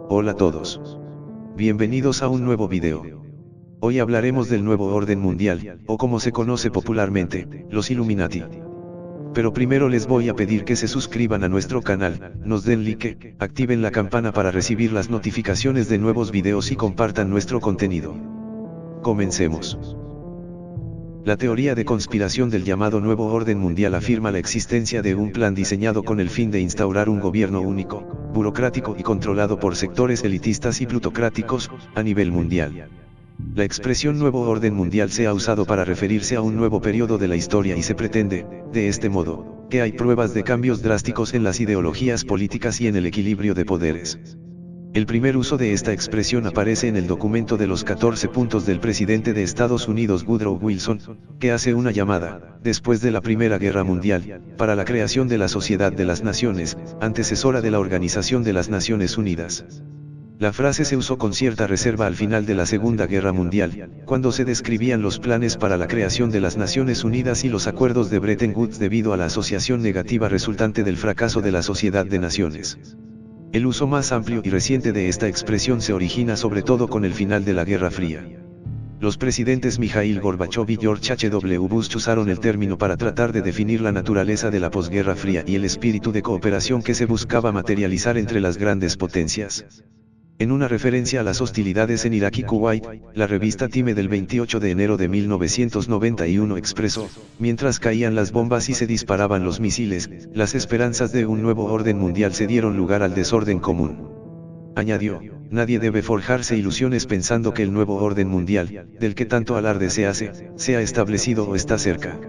Hola a todos. Bienvenidos a un nuevo video. Hoy hablaremos del nuevo orden mundial, o como se conoce popularmente, los Illuminati. Pero primero les voy a pedir que se suscriban a nuestro canal, nos den like, activen la campana para recibir las notificaciones de nuevos videos y compartan nuestro contenido. Comencemos. La teoría de conspiración del llamado Nuevo Orden Mundial afirma la existencia de un plan diseñado con el fin de instaurar un gobierno único, burocrático y controlado por sectores elitistas y plutocráticos, a nivel mundial. La expresión Nuevo Orden Mundial se ha usado para referirse a un nuevo periodo de la historia y se pretende, de este modo, que hay pruebas de cambios drásticos en las ideologías políticas y en el equilibrio de poderes. El primer uso de esta expresión aparece en el documento de los 14 puntos del presidente de Estados Unidos Woodrow Wilson, que hace una llamada, después de la Primera Guerra Mundial, para la creación de la Sociedad de las Naciones, antecesora de la Organización de las Naciones Unidas. La frase se usó con cierta reserva al final de la Segunda Guerra Mundial, cuando se describían los planes para la creación de las Naciones Unidas y los acuerdos de Bretton Woods debido a la asociación negativa resultante del fracaso de la Sociedad de Naciones. El uso más amplio y reciente de esta expresión se origina sobre todo con el final de la Guerra Fría. Los presidentes Mikhail Gorbachev y George H.W. Bush usaron el término para tratar de definir la naturaleza de la posguerra fría y el espíritu de cooperación que se buscaba materializar entre las grandes potencias. En una referencia a las hostilidades en Irak y Kuwait, la revista Time del 28 de enero de 1991 expresó: mientras caían las bombas y se disparaban los misiles, las esperanzas de un nuevo orden mundial se dieron lugar al desorden común. Añadió: nadie debe forjarse ilusiones pensando que el nuevo orden mundial, del que tanto alarde se hace, se ha establecido o está cerca.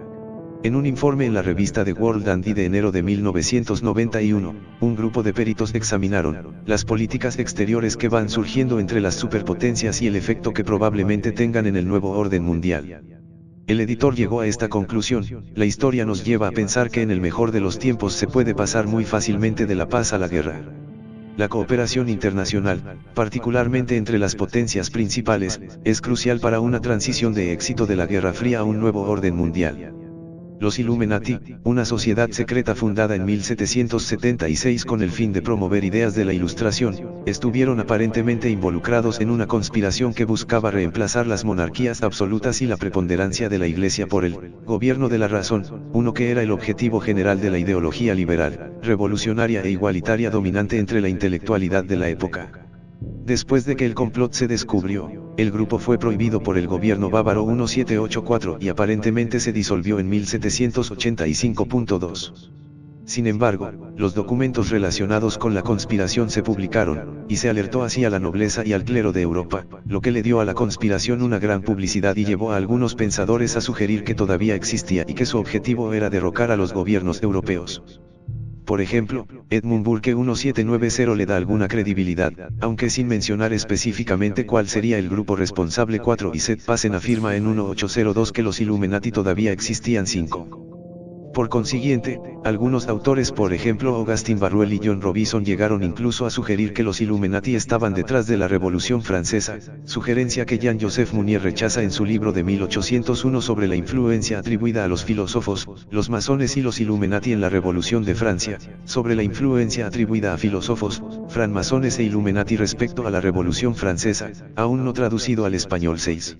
En un informe en la revista The World Dandy de enero de 1991, un grupo de peritos examinaron las políticas exteriores que van surgiendo entre las superpotencias y el efecto que probablemente tengan en el nuevo orden mundial. El editor llegó a esta conclusión: la historia nos lleva a pensar que en el mejor de los tiempos se puede pasar muy fácilmente de la paz a la guerra. La cooperación internacional, particularmente entre las potencias principales, es crucial para una transición de éxito de la Guerra Fría a un nuevo orden mundial. Los Illuminati, una sociedad secreta fundada en 1776 con el fin de promover ideas de la Ilustración, estuvieron aparentemente involucrados en una conspiración que buscaba reemplazar las monarquías absolutas y la preponderancia de la Iglesia por el gobierno de la razón, uno que era el objetivo general de la ideología liberal, revolucionaria e igualitaria dominante entre la intelectualidad de la época. Después de que el complot se descubrió, el grupo fue prohibido por el gobierno bávaro 1784 y aparentemente se disolvió en 1785.2. Sin embargo, los documentos relacionados con la conspiración se publicaron, y se alertó así a la nobleza y al clero de Europa, lo que le dio a la conspiración una gran publicidad y llevó a algunos pensadores a sugerir que todavía existía y que su objetivo era derrocar a los gobiernos europeos. Por ejemplo, Edmund Burke 1790 le da alguna credibilidad, aunque sin mencionar específicamente cuál sería el grupo responsable. 4 y Seth Passen afirma en 1802 que los Illuminati todavía existían. 5. Por consiguiente, algunos autores, por ejemplo Augustin Barruel y John Robinson, llegaron incluso a sugerir que los Illuminati estaban detrás de la Revolución Francesa, sugerencia que Jean-Joseph Mounier rechaza en su libro de 1801 sobre la influencia atribuida a los filósofos, los masones y los Illuminati en la Revolución de Francia, sobre la influencia atribuida a filósofos, francmasones e Illuminati respecto a la Revolución Francesa, aún no traducido al español. 6.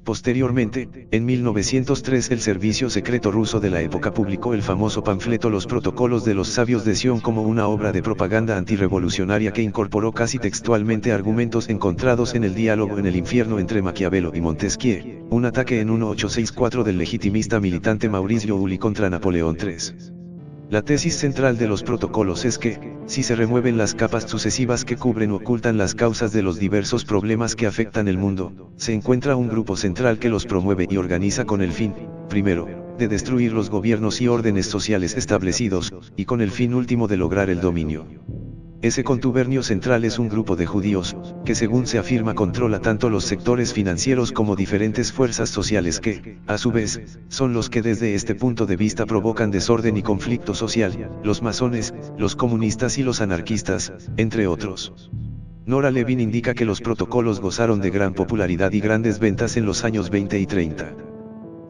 Posteriormente, en 1903 el servicio secreto ruso de la época publicó el famoso panfleto Los Protocolos de los Sabios de Sion como una obra de propaganda antirrevolucionaria que incorporó casi textualmente argumentos encontrados en el diálogo en el infierno entre Maquiavelo y Montesquieu, un ataque en 1864 del legitimista militante Maurice Joly contra Napoleón III. La tesis central de los protocolos es que, si se remueven las capas sucesivas que cubren o ocultan las causas de los diversos problemas que afectan el mundo, se encuentra un grupo central que los promueve y organiza con el fin, primero, de destruir los gobiernos y órdenes sociales establecidos, y con el fin último de lograr el dominio. Ese contubernio central es un grupo de judíos, que según se afirma controla tanto los sectores financieros como diferentes fuerzas sociales que, a su vez, son los que desde este punto de vista provocan desorden y conflicto social, los masones, los comunistas y los anarquistas, entre otros. Nora Levin indica que los protocolos gozaron de gran popularidad y grandes ventas en los años 20 y 30.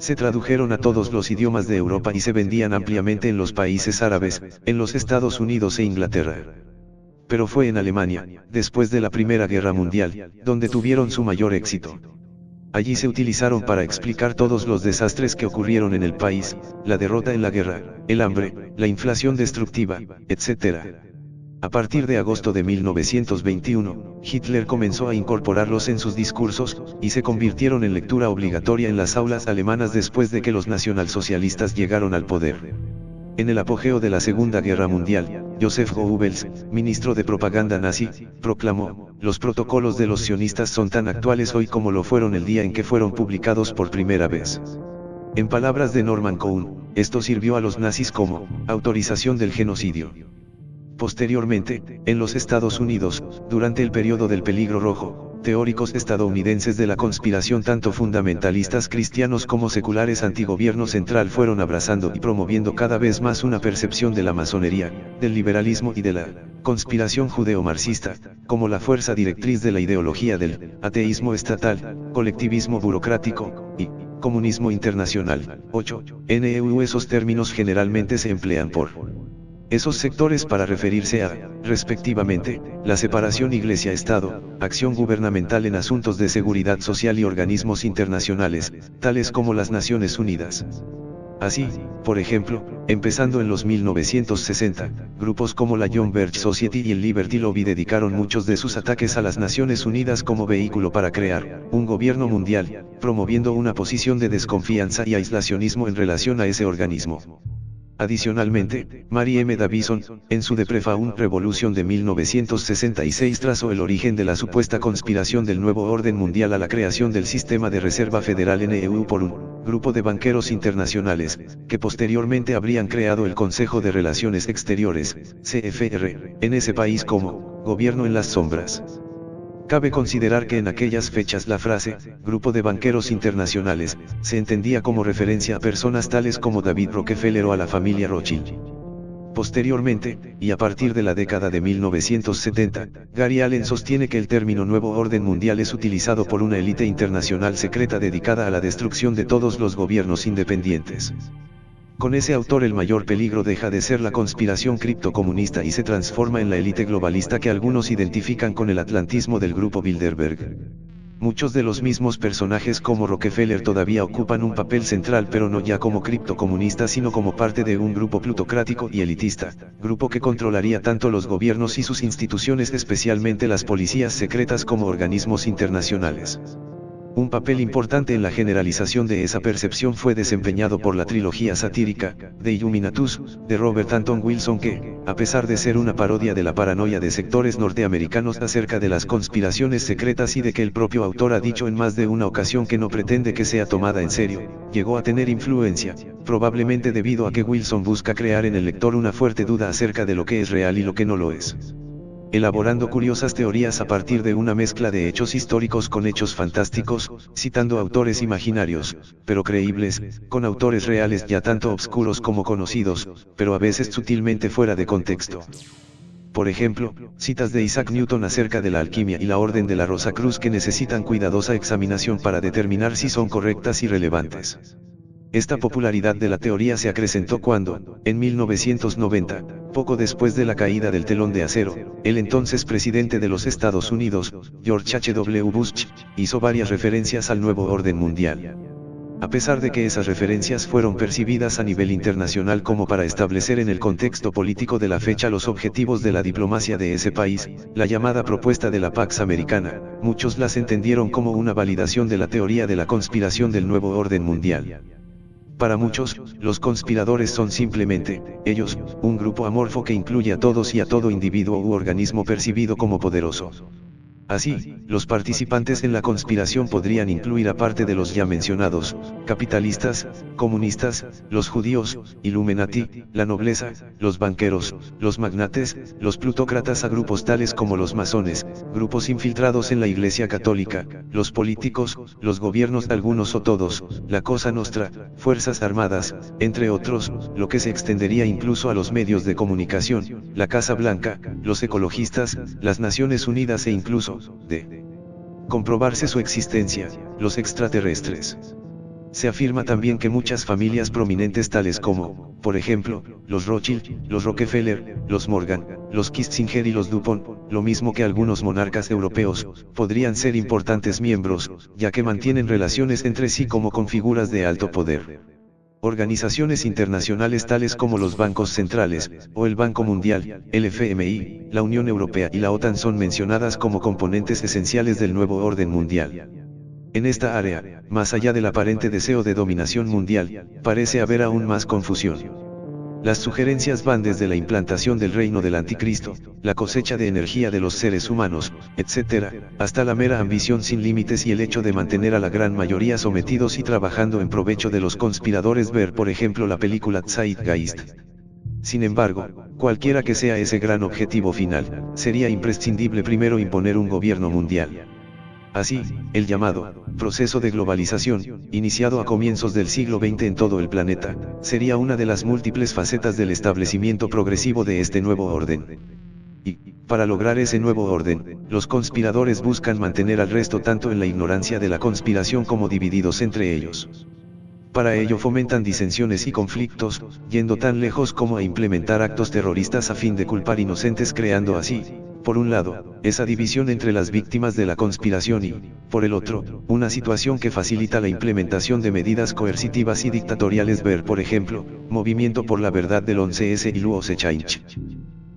Se tradujeron a todos los idiomas de Europa y se vendían ampliamente en los países árabes, en los Estados Unidos e Inglaterra. Pero fue en Alemania, después de la Primera Guerra Mundial, donde tuvieron su mayor éxito. Allí se utilizaron para explicar todos los desastres que ocurrieron en el país, la derrota en la guerra, el hambre, la inflación destructiva, etc. A partir de agosto de 1921, Hitler comenzó a incorporarlos en sus discursos, y se convirtieron en lectura obligatoria en las aulas alemanas después de que los nacionalsocialistas llegaron al poder. En el apogeo de la Segunda Guerra Mundial, Joseph Goebbels, ministro de propaganda nazi, proclamó: "Los protocolos de los sionistas son tan actuales hoy como lo fueron el día en que fueron publicados por primera vez". En palabras de Norman Cohn, esto sirvió a los nazis como autorización del genocidio. Posteriormente, en los Estados Unidos, durante el periodo del peligro rojo, teóricos estadounidenses de la conspiración tanto fundamentalistas cristianos como seculares antigobierno central fueron abrazando y promoviendo cada vez más una percepción de la masonería, del liberalismo y de la conspiración judeo-marxista, como la fuerza directriz de la ideología del ateísmo estatal, colectivismo burocrático y comunismo internacional. 8. NEU. Esos términos generalmente se emplean por esos sectores para referirse a, respectivamente, la separación Iglesia-Estado, acción gubernamental en asuntos de seguridad social y organismos internacionales, tales como las Naciones Unidas. Así, por ejemplo, empezando en los 1960, grupos como la John Birch Society y el Liberty Lobby dedicaron muchos de sus ataques a las Naciones Unidas como vehículo para crear un gobierno mundial, promoviendo una posición de desconfianza y aislacionismo en relación a ese organismo. Adicionalmente, Mary M. Davison, en su The Profound Revolution de 1966 trazó el origen de la supuesta conspiración del nuevo orden mundial a la creación del sistema de reserva federal NEU por un grupo de banqueros internacionales, que posteriormente habrían creado el Consejo de Relaciones Exteriores, CFR, en ese país como gobierno en las sombras. Cabe considerar que en aquellas fechas la frase, grupo de banqueros internacionales, se entendía como referencia a personas tales como David Rockefeller o a la familia Rothschild. Posteriormente, y a partir de la década de 1970, Gary Allen sostiene que el término Nuevo Orden Mundial es utilizado por una élite internacional secreta dedicada a la destrucción de todos los gobiernos independientes. Con ese autor el mayor peligro deja de ser la conspiración criptocomunista y se transforma en la élite globalista que algunos identifican con el atlantismo del grupo Bilderberg. Muchos de los mismos personajes como Rockefeller todavía ocupan un papel central, pero no ya como criptocomunistas sino como parte de un grupo plutocrático y elitista, grupo que controlaría tanto los gobiernos y sus instituciones, especialmente las policías secretas, como organismos internacionales. Un papel importante en la generalización de esa percepción fue desempeñado por la trilogía satírica, The Illuminatus, de Robert Anton Wilson que, a pesar de ser una parodia de la paranoia de sectores norteamericanos acerca de las conspiraciones secretas y de que el propio autor ha dicho en más de una ocasión que no pretende que sea tomada en serio, llegó a tener influencia, probablemente debido a que Wilson busca crear en el lector una fuerte duda acerca de lo que es real y lo que no lo es, elaborando curiosas teorías a partir de una mezcla de hechos históricos con hechos fantásticos, citando autores imaginarios, pero creíbles, con autores reales ya tanto obscuros como conocidos, pero a veces sutilmente fuera de contexto. Por ejemplo, citas de Isaac Newton acerca de la alquimia y la Orden de la Rosacruz que necesitan cuidadosa examinación para determinar si son correctas y relevantes. Esta popularidad de la teoría se acrecentó cuando, en 1990, poco después de la caída del telón de acero, el entonces presidente de los Estados Unidos, George H.W. Bush, hizo varias referencias al nuevo orden mundial. A pesar de que esas referencias fueron percibidas a nivel internacional como para establecer en el contexto político de la fecha los objetivos de la diplomacia de ese país, la llamada propuesta de la Pax Americana, muchos las entendieron como una validación de la teoría de la conspiración del nuevo orden mundial. Para muchos, los conspiradores son simplemente, ellos, un grupo amorfo que incluye a todos y a todo individuo u organismo percibido como poderoso. Así, los participantes en la conspiración podrían incluir, aparte de los ya mencionados, capitalistas, comunistas, los judíos, Illuminati, la nobleza, los banqueros, los magnates, los plutócratas, a grupos tales como los masones, grupos infiltrados en la Iglesia Católica, los políticos, los gobiernos, algunos o todos, la Cosa Nostra, fuerzas armadas, entre otros, lo que se extendería incluso a los medios de comunicación, la Casa Blanca, los ecologistas, las Naciones Unidas e incluso, de comprobarse su existencia, los extraterrestres. Se afirma también que muchas familias prominentes tales como, por ejemplo, los Rothschild, los Rockefeller, los Morgan, los Kissinger y los Dupont, lo mismo que algunos monarcas europeos, podrían ser importantes miembros, ya que mantienen relaciones entre sí como con figuras de alto poder. Organizaciones internacionales tales como los bancos centrales, o el Banco Mundial, el FMI, la Unión Europea y la OTAN son mencionadas como componentes esenciales del nuevo orden mundial. En esta área, más allá del aparente deseo de dominación mundial, parece haber aún más confusión. Las sugerencias van desde la implantación del reino del anticristo, la cosecha de energía de los seres humanos, etc., hasta la mera ambición sin límites y el hecho de mantener a la gran mayoría sometidos y trabajando en provecho de los conspiradores. Ver por ejemplo la película Zeitgeist. Sin embargo, cualquiera que sea ese gran objetivo final, sería imprescindible primero imponer un gobierno mundial. Así, el llamado proceso de globalización, iniciado a comienzos del siglo XX en todo el planeta, sería una de las múltiples facetas del establecimiento progresivo de este nuevo orden. Y, para lograr ese nuevo orden, los conspiradores buscan mantener al resto tanto en la ignorancia de la conspiración como divididos entre ellos. Para ello fomentan disensiones y conflictos, yendo tan lejos como a implementar actos terroristas a fin de culpar inocentes, creando así, por un lado, esa división entre las víctimas de la conspiración y, por el otro, una situación que facilita la implementación de medidas coercitivas y dictatoriales. Ver por ejemplo, Movimiento por la Verdad del 11S y Luo Change.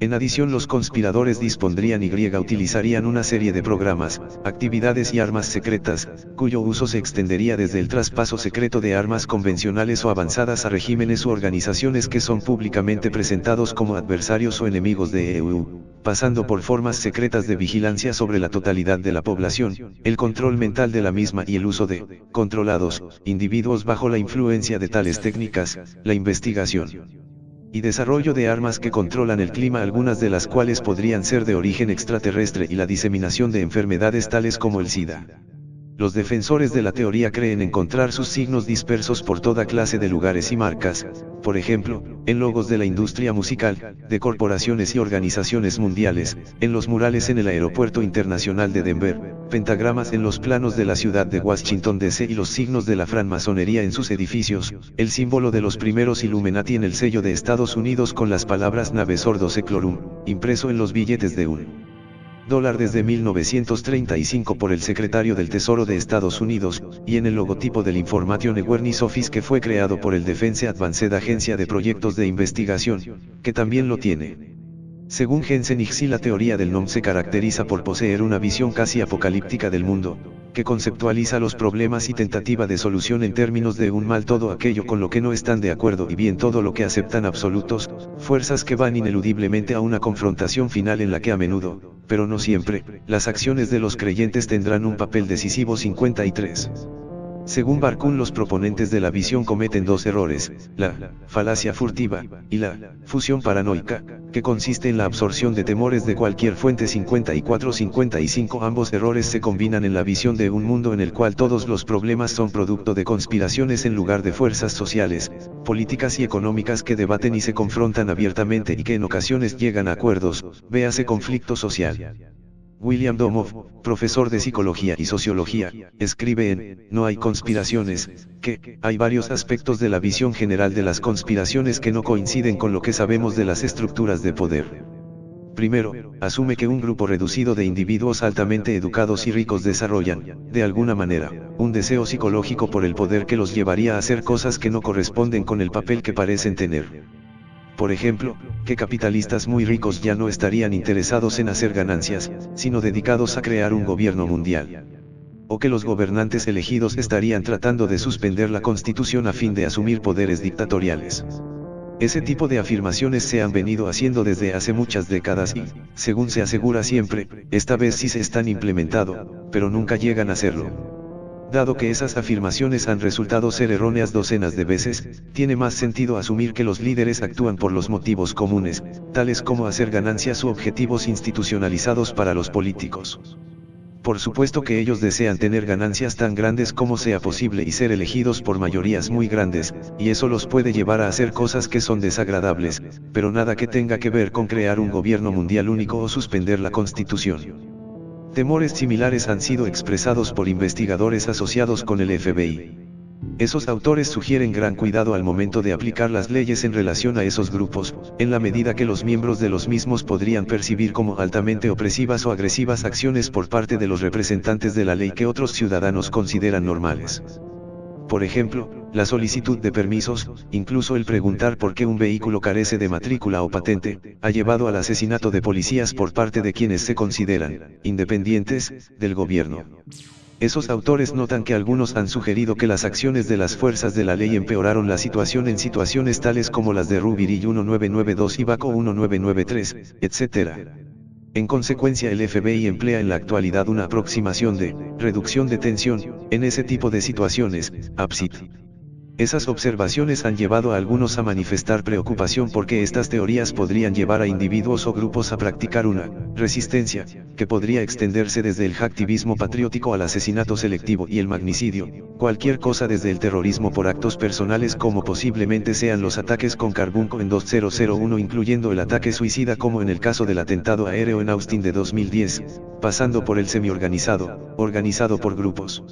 En adición, los conspiradores dispondrían y utilizarían una serie de programas, actividades y armas secretas, cuyo uso se extendería desde el traspaso secreto de armas convencionales o avanzadas a regímenes u organizaciones que son públicamente presentados como adversarios o enemigos de EU, pasando por formas secretas de vigilancia sobre la totalidad de la población, el control mental de la misma y el uso de controlados individuos bajo la influencia de tales técnicas, la investigación y desarrollo de armas que controlan el clima, algunas de las cuales podrían ser de origen extraterrestre, y la diseminación de enfermedades tales como el SIDA. Los defensores de la teoría creen encontrar sus signos dispersos por toda clase de lugares y marcas, por ejemplo, en logos de la industria musical, de corporaciones y organizaciones mundiales, en los murales en el Aeropuerto Internacional de Denver, pentagramas en los planos de la ciudad de Washington DC y los signos de la francmasonería en sus edificios, el símbolo de los primeros Illuminati en el sello de Estados Unidos con las palabras Naves Ordo Seclorum, impreso en los billetes de $1 desde 1935 por el secretario del Tesoro de Estados Unidos, y en el logotipo del Information Awareness Office que fue creado por el Defense Advanced Agencia de Proyectos de Investigación, que también lo tiene. Según Jensen Ixi, la teoría del NOM se caracteriza por poseer una visión casi apocalíptica del mundo, que conceptualiza los problemas y tentativa de solución en términos de un mal, todo aquello con lo que no están de acuerdo y bien todo lo que aceptan absolutos, fuerzas que van ineludiblemente a una confrontación final en la que a menudo, pero no siempre, las acciones de los creyentes tendrán un papel decisivo. 53. Según Barkun, los proponentes de la visión cometen dos errores, la falacia furtiva, y la fusión paranoica, que consiste en la absorción de temores de cualquier fuente. 54-55. Ambos errores se combinan en la visión de un mundo en el cual todos los problemas son producto de conspiraciones en lugar de fuerzas sociales, políticas y económicas que debaten y se confrontan abiertamente y que en ocasiones llegan a acuerdos, véase conflicto social. William Domhoff, profesor de Psicología y Sociología, escribe en No hay conspiraciones, que hay varios aspectos de la visión general de las conspiraciones que no coinciden con lo que sabemos de las estructuras de poder. Primero, asume que un grupo reducido de individuos altamente educados y ricos desarrollan, de alguna manera, un deseo psicológico por el poder que los llevaría a hacer cosas que no corresponden con el papel que parecen tener. Por ejemplo, que capitalistas muy ricos ya no estarían interesados en hacer ganancias, sino dedicados a crear un gobierno mundial. O que los gobernantes elegidos estarían tratando de suspender la Constitución a fin de asumir poderes dictatoriales. Ese tipo de afirmaciones se han venido haciendo desde hace muchas décadas y, según se asegura siempre, esta vez sí se están implementando, pero nunca llegan a serlo. Dado que esas afirmaciones han resultado ser erróneas docenas de veces, tiene más sentido asumir que los líderes actúan por los motivos comunes, tales como hacer ganancias u objetivos institucionalizados para los políticos. Por supuesto que ellos desean tener ganancias tan grandes como sea posible y ser elegidos por mayorías muy grandes, y eso los puede llevar a hacer cosas que son desagradables, pero nada que tenga que ver con crear un gobierno mundial único o suspender la Constitución. Temores similares han sido expresados por investigadores asociados con el FBI. Esos autores sugieren gran cuidado al momento de aplicar las leyes en relación a esos grupos, en la medida que los miembros de los mismos podrían percibir como altamente opresivas o agresivas acciones por parte de los representantes de la ley que otros ciudadanos consideran normales. Por ejemplo, la solicitud de permisos, incluso el preguntar por qué un vehículo carece de matrícula o patente, ha llevado al asesinato de policías por parte de quienes se consideran independientes del gobierno. Esos autores notan que algunos han sugerido que las acciones de las fuerzas de la ley empeoraron la situación en situaciones tales como las de Rubiri 1992 y Baco 1993, etc. En consecuencia, el FBI emplea en la actualidad una aproximación de reducción de tensión en ese tipo de situaciones, APSIT. Esas observaciones han llevado a algunos a manifestar preocupación porque estas teorías podrían llevar a individuos o grupos a practicar una resistencia, que podría extenderse desde el hacktivismo patriótico al asesinato selectivo y el magnicidio, cualquier cosa desde el terrorismo por actos personales como posiblemente sean los ataques con carbunco en 2001 incluyendo el ataque suicida como en el caso del atentado aéreo en Austin de 2010, pasando por el semi-organizado, organizado por grupos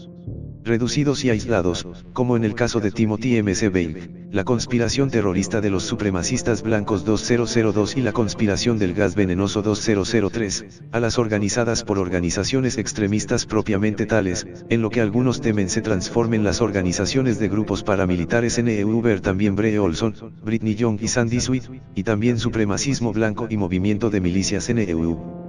reducidos y aislados, como en el caso de Timothy McVeigh, la conspiración terrorista de los supremacistas blancos 2002 y la conspiración del gas venenoso 2003, a las organizadas por organizaciones extremistas propiamente tales, en lo que algunos temen se transformen las organizaciones de grupos paramilitares NEU, ver también Bree Olson, Brittany Young y Sandy Sweet, y también supremacismo blanco y movimiento de milicias NEU.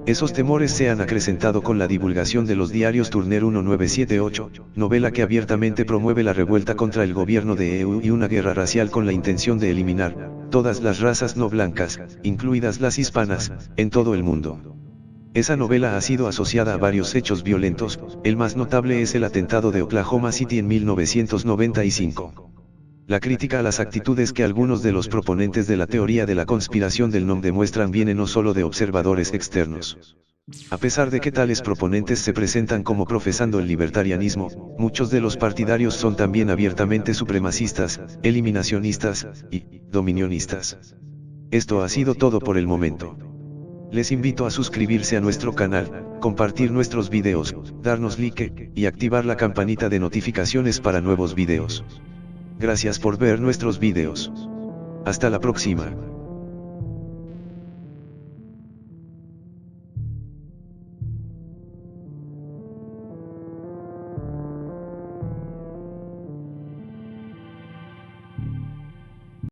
Esos temores se han acrecentado con la divulgación de los diarios Turner 1978, novela que abiertamente promueve la revuelta contra el gobierno de EU y una guerra racial con la intención de eliminar todas las razas no blancas, incluidas las hispanas, en todo el mundo. Esa novela ha sido asociada a varios hechos violentos, el más notable es el atentado de Oklahoma City en 1995. La crítica a las actitudes que algunos de los proponentes de la teoría de la conspiración del NOM demuestran viene no solo de observadores externos. A pesar de que tales proponentes se presentan como profesando el libertarianismo, muchos de los partidarios son también abiertamente supremacistas, eliminacionistas y dominionistas. Esto ha sido todo por el momento. Les invito a suscribirse a nuestro canal, compartir nuestros videos, darnos like y activar la campanita de notificaciones para nuevos videos. Gracias por ver nuestros videos. Hasta la próxima.